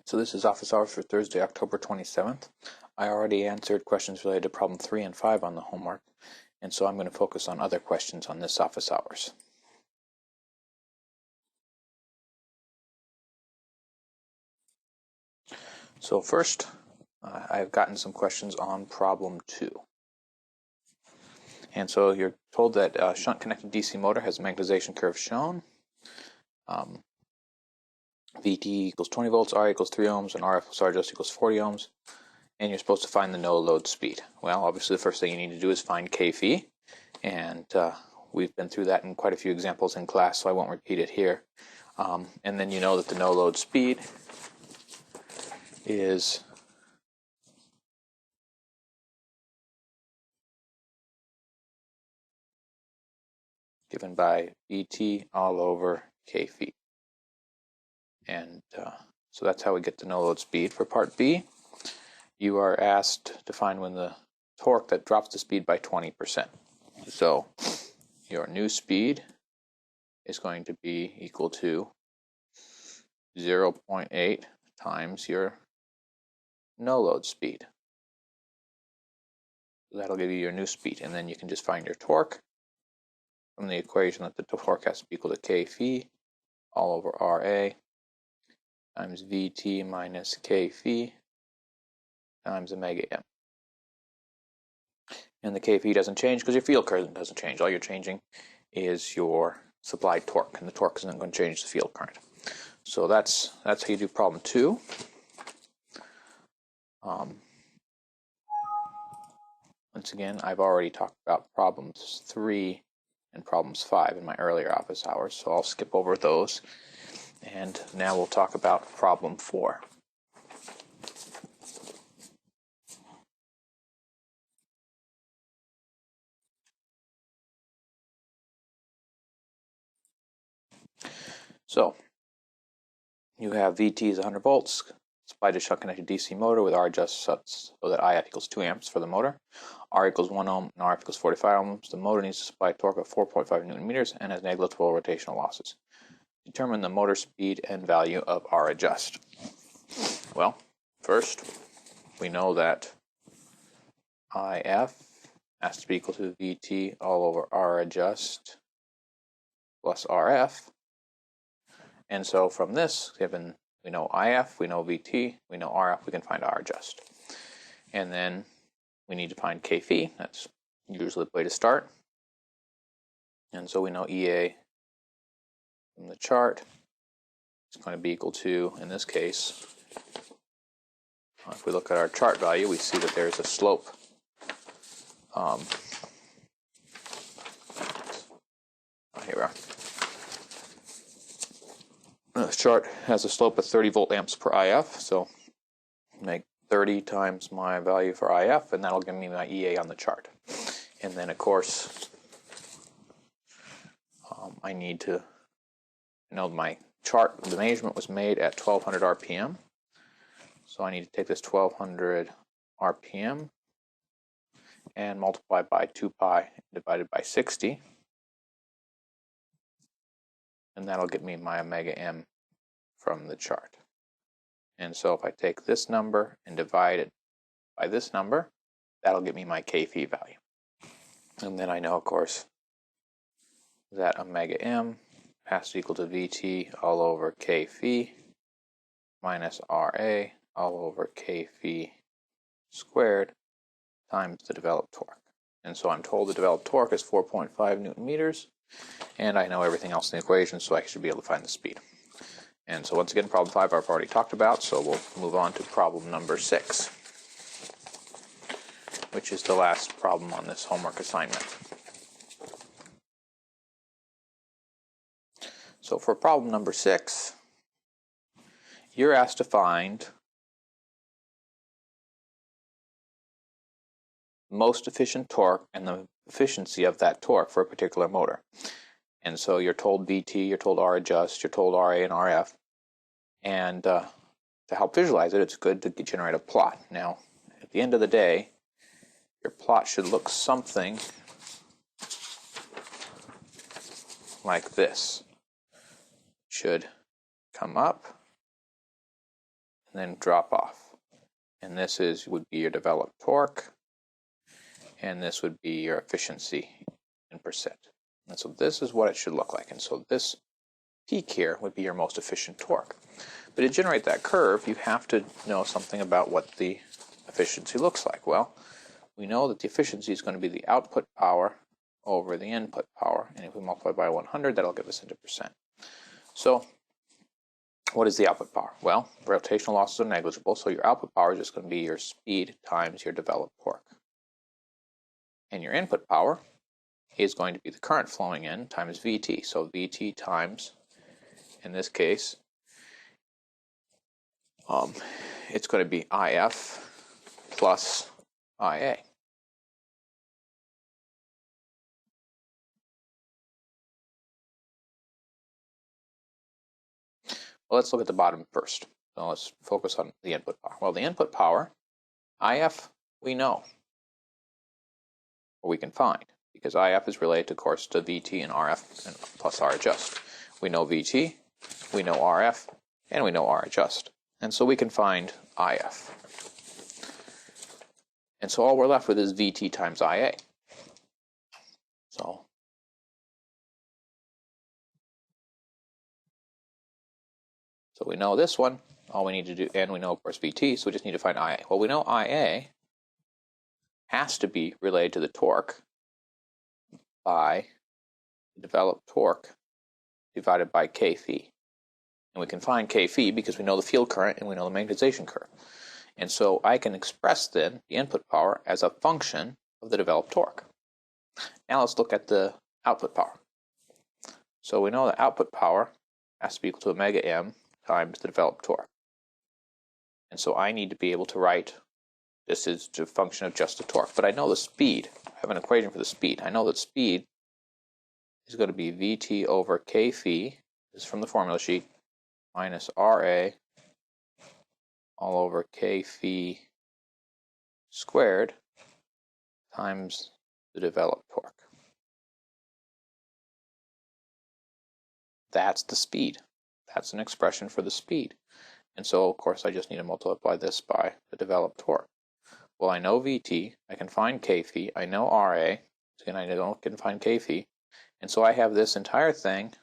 So this is office hours for Thursday, October 27th. I already answered questions related to problem 3 and 5 on the homework, and so I'm going to focus on other questions on this office hours. So first, I've gotten some questions on problem 2. And so you're told that a shunt-connected DC motor has a magnetization curve shown. VT equals 20 volts, R equals 3 ohms, and RF plus R just equals 40 ohms. And you're supposed to find the no-load speed. Well, obviously the first thing you need to do is find K phi. And we've been through that in quite a few examples in class, so I won't repeat it here. And then you know that the no-load speed is given by VT all over K phi. And so that's how we get the no-load speed. For part B, you are asked to find when the torque that drops the speed by 20%. So your new speed is going to be equal to 0.8 times your no-load speed. That'll give you your new speed, and then you can just find your torque from the equation that the torque has to be equal to K phi all over RA times VT minus K phi times omega m. And the K phi doesn't change because your field current doesn't change. All you're changing is your supplied torque, and the torque isn't going to change the field current. So that's how you do problem 2. Once again, I've already talked about problems 3 and problems 5 in my earlier office hours, so I'll skip over those. And now we'll talk about problem 4. So you have VT is 100 volts, supplied to shunt-connected DC motor with R adjust so that IF equals 2 amps for the motor. R equals 1 ohm and RF equals 45 ohms. The motor needs to supply torque of 4.5 newton meters and has negligible rotational losses. Determine the motor speed and value of R adjust. Well, first, we know that IF has to be equal to VT all over R adjust plus RF. And so from this, given we know IF, we know VT, we know RF, we can find R adjust. And then we need to find K phi. That's usually the way to start. And so we know EA from the chart is going to be equal to, in this case, if we look at our chart value, we see that there's a slope. Here we are. This chart has a slope of 30 volt amps per IF, so make 30 times my value for IF, and that'll give me my EA on the chart. And then, of course, I need to know my chart. The measurement was made at 1200 RPM, so I need to take this 1200 RPM and multiply by 2 pi divided by 60. And that'll get me my omega m from the chart. And so if I take this number and divide it by this number, that'll get me my K phi value. And then I know, of course, that omega m has to equal to VT all over K phi minus RA all over K phi squared times the developed torque. And so I'm told the developed torque is 4.5 newton meters. And I know everything else in the equation, so I should be able to find the speed. And so once again, problem 5 I've already talked about, so we'll move on to problem number 6, which is the last problem on this homework assignment. So for problem number 6, you're asked to find most efficient torque and the efficiency of that torque for a particular motor. And so you're told VT, you're told R adjust, you're told RA and RF. And to help visualize it, it's good to generate a plot. Now, at the end of the day, your plot should look something like this. It should come up and then drop off. And this would be your developed torque, and this would be your efficiency in percent. And so this is what it should look like. And so this peak here would be your most efficient torque. But to generate that curve, you have to know something about what the efficiency looks like. Well, we know that the efficiency is going to be the output power over the input power. And if we multiply by 100, that'll give us into percent. So what is the output power? Well, rotational losses are negligible, so your output power is just going to be your speed times your developed torque. And your input power is going to be the current flowing in times Vt. So Vt times, in this case, it's going to be If plus Ia. Well, let's look at the bottom first. So let's focus on the input power. Well, the input power, If, we know, or we can find, because If is related, of course, to Vt and Rf and plus R adjust. We know Vt, we know Rf, and we know R adjust. And so we can find If. And so all we're left with is Vt times Ia. So we know this one. All we need to do, and we know, of course, Vt, so we just need to find Ia. Well, we know Ia has to be related to the torque by the developed torque divided by K phi. And we can find K phi because we know the field current and we know the magnetization curve. And so I can express then the input power as a function of the developed torque. Now let's look at the output power. So we know that output power has to be equal to omega m times the developed torque. And so I need to be able to write this is a function of just the torque. But I know the speed. I have an equation for the speed. I know that speed is going to be Vt over K phi, this is from the formula sheet, minus Ra all over K phi squared times the developed torque. That's the speed. That's an expression for the speed. And so, of course, I just need to multiply this by the developed torque. Well, I know Vt, I can find K phi, I know Ra, again, I can find K phi, and so I have this entire thing,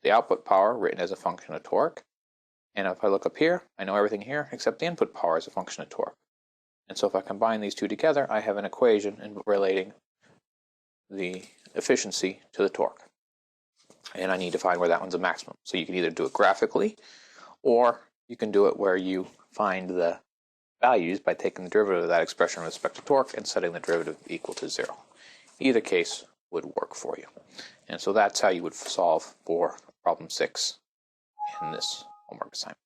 the output power written as a function of torque, and if I look up here, I know everything here except the input power as a function of torque. And so if I combine these two together, I have an equation relating the efficiency to the torque. And I need to find where that one's a maximum. So you can either do it graphically, or you can do it where you find the values by taking the derivative of that expression with respect to torque and setting the derivative equal to 0. Either case would work for you. And so that's how you would solve for problem 6 in this homework assignment.